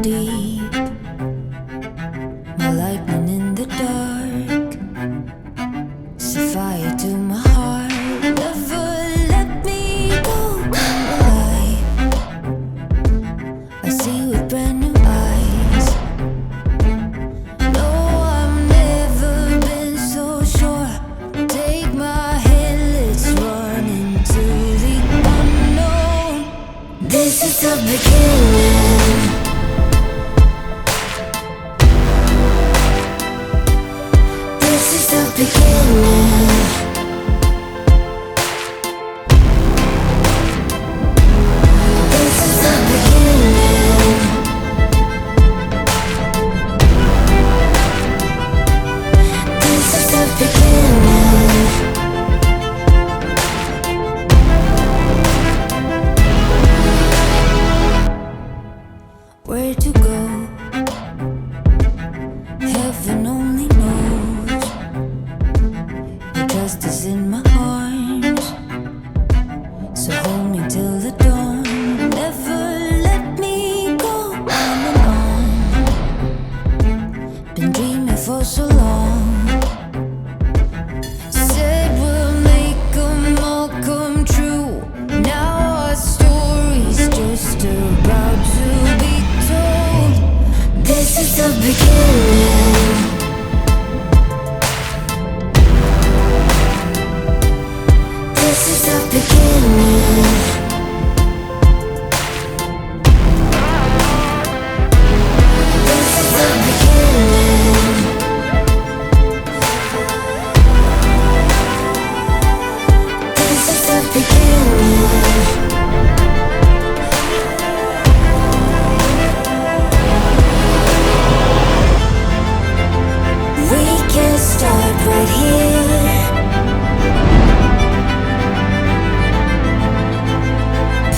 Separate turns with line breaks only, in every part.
deep, my lightning in the dark, set fire to my heart. Never let me go. I'm alive, I see with brand new eyes. No, I've never been so sure. Take my hand, let's run into the unknown. This is the beginning. This is the beginning. This is the beginning. This is the beginning. Where to go? Heaven only knows. Your trust is in my arms, so hold me till the dawn. Never let me go. On and on, been dreaming for so long. Said we'll make 'em all come true. Now our story's just about to be told. This is the beginning. This is the beginning. This is the beginning. This is the beginning. We can start right here.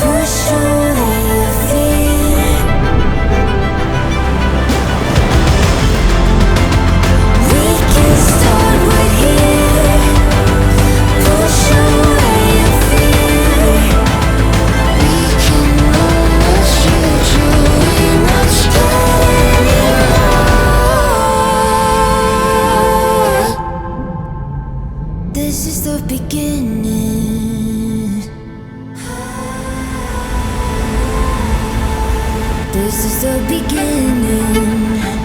Push away your fear. We can start right here. Push away your fear. We can almost shoot you. We're not scared anymore. This is the beginning. This is the beginning.